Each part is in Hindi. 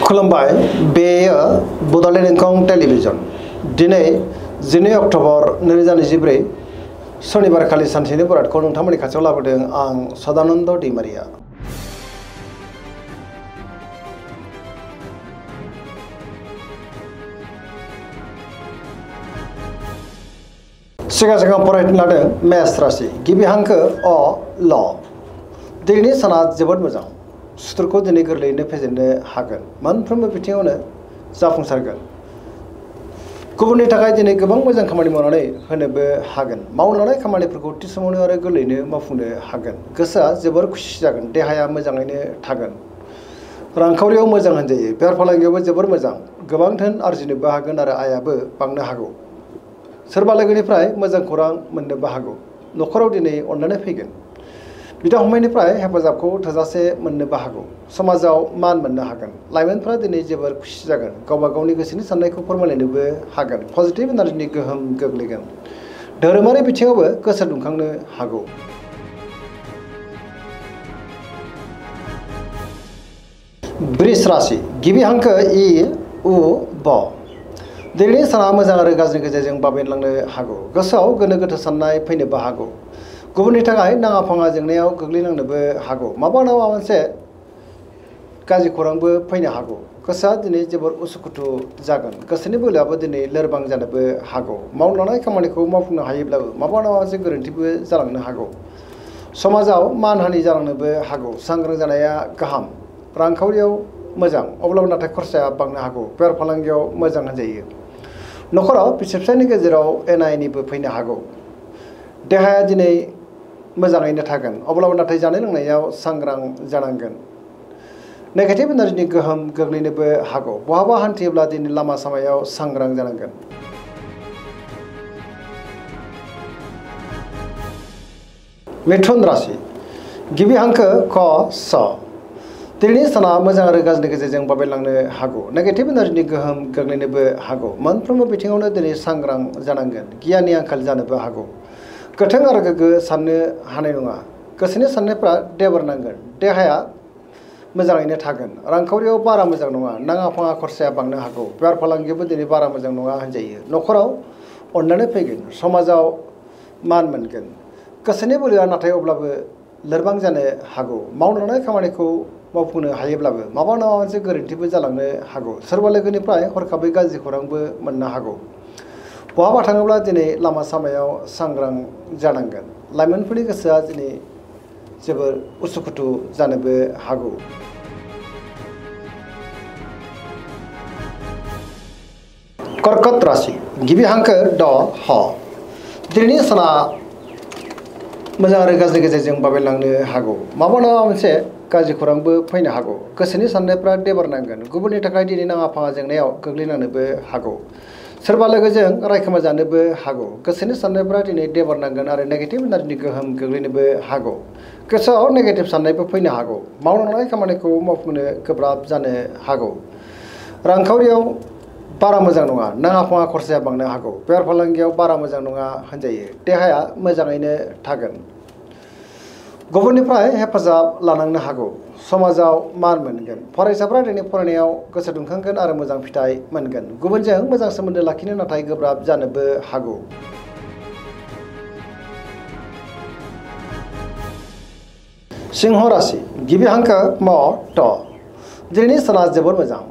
खुलुमबाय बेयो बड'लेण्ड इंखं टेलिभिजन दिनै 12 अक्ट'बर 2024 शनिबार खालि सानसेनि बरादखौ नोंथांमोननि खाथियाव लाबोदों आं सदानन्द दैमारिया। सिगां फरायनो लादों मेष राशि गिबि हांखो अ ल। दिनैनि साना जोबोद मोजां। सुथुरखौ दिनै गोरलैयैनो फेजेननो हागोन। मोनफ्रोमबो बिथिङावनो जाफुंसारगोन। गुबुननि थाखाय दिनै गोबां मोजां खामानि मावनानै होनोबो हागोन। मावनो लानाय खामानिफोरखौ थि समावनो आरो गोरलैयैनो मावफुंनो हागोन। गोसोआ जोबोर खुसि जागोन। देहाया मोजाङैनो थागोन। रांखावरियाव मोजां होनजायो। बेफार फालांगियावबो जोबोर मोजां। गोबां धोन आरजिनोबो हागोन आरो आयाबो बांनो हागौ। सोरबा लोगोनिफ्राय मोजां खौरां मोननोबो हागौ। न'खराव दिनै अननानै फैगोन। बिदा फंबायनिफ्राय हेफाजाबखौ थोजासे मोननोबो हागौ। समाजाव मान मोननो हागोन। लाइमोनफ्रा दिनै जोबोर खुसि जागोन। गावबा गावनि गोसोनि साननायखौ फोरमायलायनोबो हागोन। पजिटिभ एनार्जिनि गोहोम गोग्लैगोन। धोरोमारि बिथिङावबो गोसो दुंखांनो हागौ। वृष राशि गिबि हांखो इ उ ब। दिनैनि साना मोजां आरो गाज्रिनि गेजेरजों बाबेनलांनो हागौ। गोसोआव गोनो गोथो साननाय फैनोबो हागौ। गुबुननि थाखाय नाङा फाङा जेंनायाव गोग्लैनांनोबो हागौ। माबा मोनसे गाज्रि खौरांबो फैनो हागौ। गोसोआ दिनै जोबोर उसुखुथु जागोन। गोसोनि बोलोआबो दिनै लोरबां जानोबो हागौ। मावनो लानाय खामानिखौ मावफुंनो हायोब्लाबो माबा मोनसे गोरोन्थिबो जालांनो हागौ। समाजाव मानहानि जालांनोबो हागौ। सांग्रां जानाया गाहाम। रांखावरियाव मोजां अब्लाबो नाथाय खरसाया बांनो हागौ। बेफार फालांगियाव मोजां होनजायो। न'खराव बिसि फिसायनि गेजेराव एना एनिबो फैनो हागौ। देहाया दिनै मोजाङैनो थागोन अब्लाबो नाथाय जानाय लोंनायाव सांग्रां जानांगोन। नेगेटिभ एनार्जिनि गोहोम गोग्लैनोबो हागौ। बहाबा हान्थियोब्ला दिनै लामा सामायाव सांग्रां जानांगोन। मिथुन राशि गिबि हांखो क स। दिनैनि साना मोजां आरो गाज्रिनि गेजेरजों बाबेनलांनो हागौ। नेगेटिभ एनार्जिनि गोहोम गोग्लैनोबो हागौ। मोनफ्रोमबो बिथिङावनो दिनै सांग्रां जानांगोन। गियाननि आंखाल जानोबो हागौ। गोथों आरो गोग्गो साननो हानाय नङा। गोसोनि साननायफ्रा देबोरनांगोन। देहाया मोजाङैनो थागोन। रांखावरियाव बारा मोजां नङा। नाङा फाङा खरसाया बांनो हागौ। बेफार फालांगियावबो दिनै बारा मोजां नङा होनजायो। न'खराव अननानै फैगोन। समाजाव मान मोनगोन। गोसोनि बोलोआ नाथाय अब्लाबो लोरबां जानो हागौ। मावनो लानाय खामानिखौ मावफुंनो हायोब्लाबो माबा मोनसे गोरोन्थिबो जालांनो हागौ। सोरबा लोगोनिफ्राय हरखाबै गाज्रि खौरांबो मोननो हागौ। बहाबा थाङोब्ला दिनै लामा सामायाव सांग्रां जानांगोन। लाइमोनफोरनि गोसोआ दिनै जोबोर उसुखुथु जानोबो हागौ। कर्कट राशि गिबि हांखो ड ह। दिनैनि साना मोजां आरो गाज्रिनि गेजेरजों बाबेनलांनो हागौ। माबा मोनसे गाज्रि खौरांबो फैनो हागौ। गोसोनि साननायफ्रा देबोरनांगोन। गुबुननि थाखाय दिनै नाङा फाङा जेंनायाव गोग्लैनांनोबो हागौ। सोरबा लोगोजों रायखोमा जानोबो हागौ। गोसोनि साननायफ्रा दिनै देबोरनांगोन आरो नेगेटिभ एनार्जिनि गोहोम गोग्लैनोबो हागौ। गोसोआव नेगेटिभ साननायबो फैनो हागौ। मावनो लानाय खामानिखौ मावफुंनो गोब्राब जानो हागौ। रांखावरियाव बारा मोजां नङा। नाङा फाङा खरसाया बांनो हागौ। बेफार फालांगियाव बारा मोजां नङा होनजायो। देहाया मोजाङैनो थागोन। गुबुननिफ्राय हेफाजाब लानांनो हागौ। समाजाव मान मोनगोन। फरायसाफ्रा दिनै फरायनायाव गोसो दुंखांगोन आरो मोजां फिथाइ मोनगोन। गुबुनजों मोजां सोमोन्दो लाखिनो नाथाय गोब्राब जानोबो हागौ। सिंह राशि गिबि हांखो म ट। दिनैनि साना जोबोर मोजां।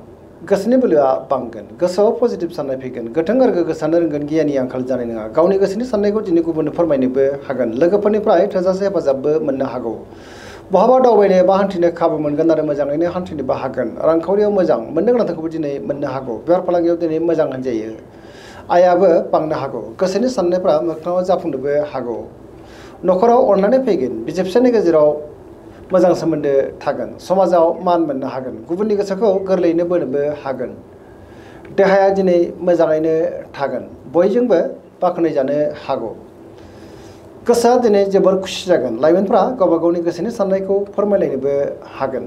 गोसोनि बोलोआ बांगोन। गोसोआव पजिटिभ साननाय फैगोन। गोथों आरो गोग्गो साननो रोंगोन। गियाननि आंखाल जानाय नङा। गावनि गोसोनि साननायखौ दिनै गुबुननो फोरमायनोबो हागोन। लोगोफोरनिफ्राय थोजासे हेफाजाबबो मोननो हागौ। बहाबा दावबायनो एबा हान्थिनो खाबु मोनगोन आरो मोजाङैनो हान्थिनोबो हागोन। रांखावरियाव मोजां मोननो गोनांखौबो दिनै मोननो हागौ। बेफार फालांगियाव दिनै मोजां होनजायो। आयाबो बांनो हागौ। गोसोनि साननायफ्रा मोगथाङाव जाफुंनोबो हागौ। न'खराव अननानै फैगोन। बिसि फिसायनि गेजेराव मोजां सोमोन्दो थागोन। समाजाव मान मोननो हागोन। गुबुननि गोसोखौ गोरलैयैनो बोनोबो हागोन। देहाया दिनै मोजाङैनो थागोन। बयजोंबो बाख्नायजानो हागौ। गोसोआ दिनै जोबोर खुसि जागोन। लाइमोनफ्रा गावबा गावनि गोसोनि साननायखौ फोरमायलायनोबो हागोन।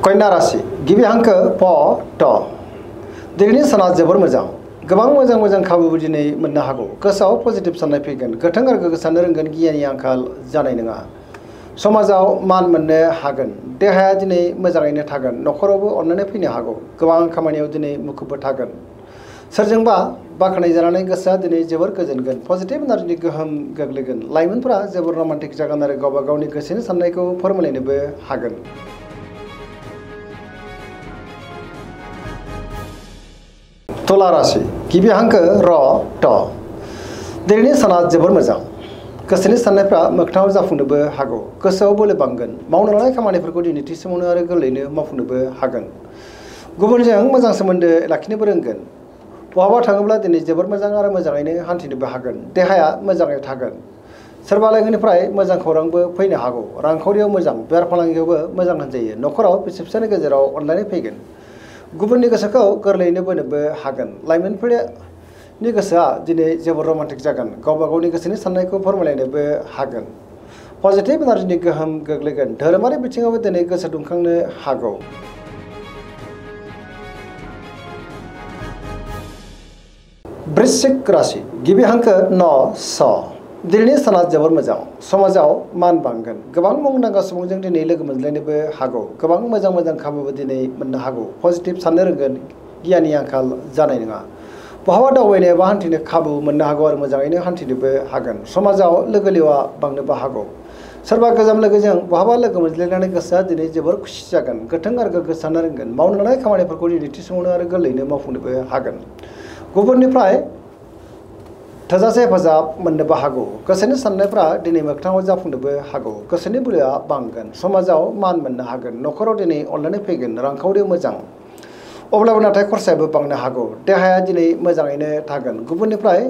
कन्या राशि गिबि हांखो प ट। दिनैनि साना जोबोर मोजां। गोबां मोजां खाबुबो दिनै मोननो हागौ। गोसोआव पजिटिभ साननाय फैगोन। गोथों आरो गोग्गो साननो रोंगोन। गियाननि आंखाल जानाय नङा। समाजाव मान मोननो हागोन देहाया दिनै मोजाङैनो थागोन न'खरावबो अननानै फैनो हागौ गोबां खामानियाव दिनै मुखुबबो थागोन सोरजोंबा बाख्नाय जानानै गोसोआ दिनै जोबोर गोजोनगोन पजिटिभ एनार्जिनि गोहोम गोग्लैगोन लाइमोनफोरा जोबोर रमान्टिक जागोन आरो गावबा गावनि गोसोनि साननायखौ फोरमायलायनोबो हागोन तुला राशि गिबि हांखो र ट दिनैनि साना जोबोर मोजां गोसोनि साननायफ्रा मोगथाङाव जाफुंनोबो हागौ गोसोआव बोलो बांगोन मावनो लानाय खामानिफोरखौ दिनै थि समावनो आरो गोरलैयैनो मावफुंनोबो हागोन गुबुनजों मोजां सोमोन्दो लाखिनोबो रोंगोन बहाबा थाङोब्ला दिनै जोबोर मोजां आरो मोजाङैनो हान्थिनोबो हागोन देहाया मोजाङै थागोन सोरबा लोगोनिफ्राय मोजां खौरांबो फैनो हागौ रांखावरियाव मोजां बेफार फालांगियावबो मोजां होनजायो न'खराव बिसि फिसायनि गेजेराव अनलायनाय फैगोन गुबुननि गोसोखौ गोरलैयैनो बोनोबो हागोन लाइमोनफोरनि गोसोआ दिनै जोबोर रमान्टिक जागोन गावबा गावनि गोसोनि साननायखौ फोरमायलायनोबो हागोन पजिटिभ एनार्जिनि गोहोम गोग्लैगोन धोरोमारि बिथिङावबो दिनै गोसो दुंखांनो हागौ वृश्चिक राशि गिबि हांखो न स दिनैनि साना जोबोर मोजां समाजाव मान बांगोन गोबां मुंदांखा सुबुंजों दिनै लोगो मोनज्लायनोबो हागौ गोबां मोजां खाबुबो दिनै मोननो हागौ पजिटिभ साननो रोंगोन गियाननि आंखाल जानाय नङा बहाबा दावबायनो एबा हान्थिनो खाबु मोननो हागौ आरो मोजाङैनो हान्थिनोबो हागोन समाजाव लोगो लेवा बांनोबो हागौ सोरबा गोजाम लोगोजों बहाबा लोगो मोनज्लायनानै गोसोआ दिनै जोबोर खुसि जागोन गोथों आरो गोग्गो साननो रोंगोन मावनो लानाय खामानिफोरखौ दिनै थि समावनो आरो गोरलैयैनो मावफुंनोबो हागोन गुबुननिफ्राय थोजासे हेफाजाब मोननोबो हागौ गोसोनि साननायफ्रा दिनै मोगथाङाव जाफुंनोबो हागौ गोसोनि बोलोआ बांगोन समाजाव मान मोननो हागोन न'खराव दिनै अनलायनाय फैगोन रांखावरियाव मोजां अब्लाबो नाथाय खरसायाबो बांनो हागौ देहाया दिनै मोजाङैनो थागोन गुबुननिफ्राय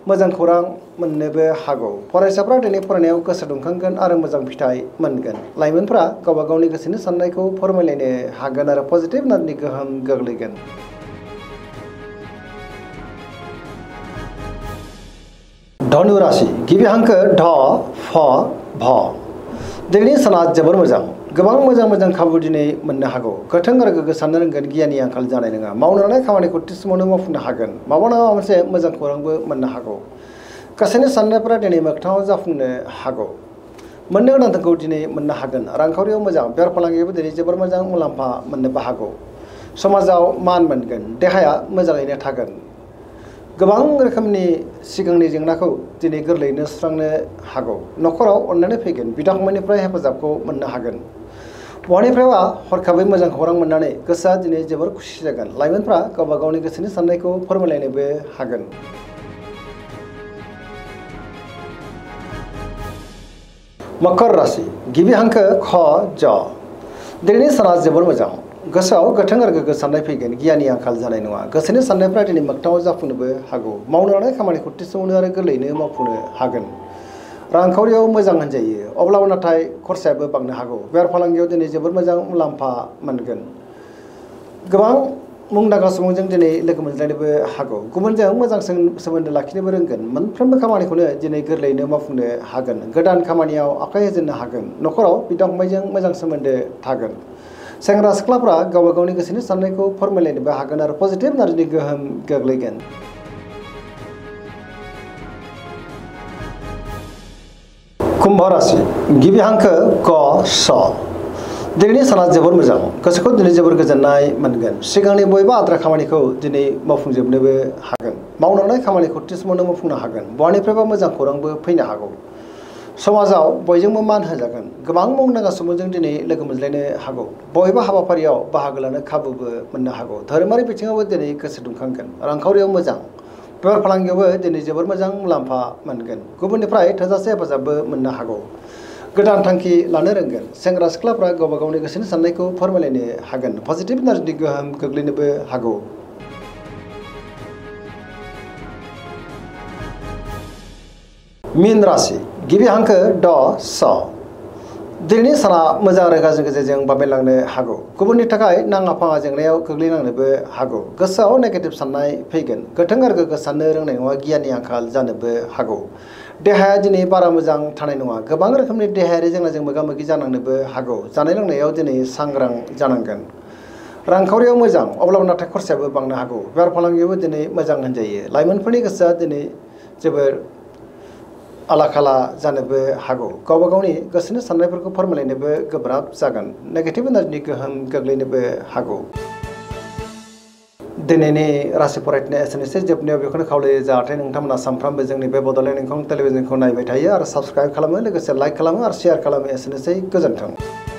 मोजां खौरां मोननोबो हागौ फरायसाफ्रा दिनै फरायनायाव गोसो दुंखांगोन आरो मोजां फिथाइ मोनगोन लाइमोनफ्रा गावबा गावनि गोसोनि साननायखौ फोरमायलायनो हागोन आरो पजिटिभ एनार्जिनि गोहोम गोग्लैगोन धनु राशि गिबि हांखो ढ फ भ दिनैनि साना जोबोर मोजां गोबां मोजां खाबु दिनै मोननो हागौ गोथों आरो गोग्गो साननो रोंगोन गियाननि आंखाल जानाय नङा मावनो लानाय खामानिखौ थि समावनो मावफुंनो हागोन माबा नङा मोनसे मोजां खौरांबो मोननो हागौ गोसोनि साननायफोरा दिनै मोगथाङाव जाफुंनो हागौ मोननो गोनांखौ दिनै मोननो हागोन रांखावरियाव मोजां बेफार फालांगियावबो दिनै जोबोर मोजां मुलाम्फा मोननोबो हागौ समाजाव मान मोनगोन देहाया मोजाङैनो थागोन गोबां रोखोमनि सिगांनि जेंनाखौ दिनै गोरलैयैनो सुस्रांनो हागौ न'खराव अननानै फैगोन बिदा फंबायनिफ्राय हेफाजाबखौ मोननो हागोन बहानिफ्रायबा हरखाबै मोजां खौरां मोननानै गोसोआ दिनै जोबोर खुसि जागोन लाइमोनफ्रा गावबा गावनि गोसोनि साननायखौ फोरमायलायनोबो हागोन मकर राशि गिबि हांखो ख ज दिनैनि साना जोबोर मोजां गोसोआव गोथों आरो गोग्गो साननाय फैगोन गियाननि आंखाल जानाय नङा गोसोनि साननायफ्रा दिनै मोगथाङाव जाफुंनोबो हागौ मावनो लानाय खामानिखौ थि समावनो आरो गोरलैयैनो मावफुंनो हागोन रांखावरियाव मोजां होनजायो अब्लाबो नाथाय खरसायाबो बांनो हागौ बेफार फालांगियाव दिनै जोबोर मोजां मुलाम्फा मोनगोन गोबां मुंदांखा सुबुंजों दिनै लोगो मोनज्लायनोबो हागौ गुबुनजों मोजां सोमोन्दो लाखिनोबो रोंगोन मोनफ्रोमबो खामानिखौनो दिनै गोरलैयैनो मावफुंनो हागोन गोदान खामानियाव आखाइ होजेननो हागोन न'खराव बिदा फंबायजों मोजां सोमोन्दो थागोन सेंग्रा सिख्लाफ्रा गावबा गावनि गोसोनि साननायखौ फोरमायलायनोबो हागोन आरो पजिटिभ एनार्जिनि गोहोम गोग्लैगोन कुम्भ राशि गिबि हांखो क स दिनैनि साना जोबोर मोजां गोसोखौ दिनै जोबोर गोजोननाय मोनगोन सिगांनि बयबो आद्रा खामानिखौ दिनै मावफुंजोबनोबो हागोन मावनो लानाय खामानिखौ थि समावनो मावफुंनो हागोन बहानिफ्रायबा मोजां खौरांबो फैनो हागौ समाजाव बयजोंबो मान होजागोन गोबां मुंदांखा सुबुंजों दिनै लोगो मोनज्लायनो हागौ बयबो हाबाफारियाव बाहागो लानो खाबुबो मोननो हागौ धोरोमारि बिथिङावबो दिनै गोसो दुंखांगोन रांखावरियाव मोजां बेफार फालांगियावबो दिनै जोबोर मोजां मुलाम्फा मोनगोन गुबुननिफ्राय थोजासे हेफाजाबबो मोननो हागौ गोदान थांखि लानो रोंगोन सेंग्रा सिख्लाफ्रा गावबा गावनि गोसोनि साननायखौ फोरमायलायनो हागोन पजिटिभ एनार्जिनि गोहोम गोग्लैनोबो हागौ मीन राशि गिबि हांखो ड स दिनैनि साना मोजां आरो गाज्रि गेजेरजों बाबेनलांनो हागौ गुबुननि थाखाय नाङा फाङा जेंनायाव गोग्लैनांनोबो हागौ गोसोआव नेगेटिभ साननाय फैगोन गोथों आरो गोग्गो साननो रोंनाय नङा गियाननि आंखाल जानोबो हागौ देहाया दिनै बारा मोजां थानाय नङा गोबां रोखोमनि देहायारि जेंनाजों मोगा मोगि जानांनोबो हागौ जानाय लोंनायाव दिनै सांग्रां जानांगोन रांखावरियाव मोजां अब्लाबो नाथाय खरसायाबो बांनो हागौ बेफार फालांगियावबो दिनै मोजां होनजायो लाइमोनफोरनि गोसोआ दिनै जोबोर आला खाला जानोबो हागौ गावबा गावनि गोसोनि साननायफोरखौ फोरमायलायनोबो गोब्राब जागोन नेगेटिभ एनार्जिनि गोहोम गोग्लैनोबो हागौ दिनैनि राशि फरायथिनाय एसेनोसै जोबनायाव बेखौनो खावलायो जाहाथे नोंथांमोना सानफ्रामबो जोंनि बे बड'लेण्ड इंखं टेलिभिजनखौ नायबाय थायो आरो साबस्क्राइब खालामो लोगोसे लाइक खालामो आरो शेयार खालामो एसेनोसै गोजोन्थों।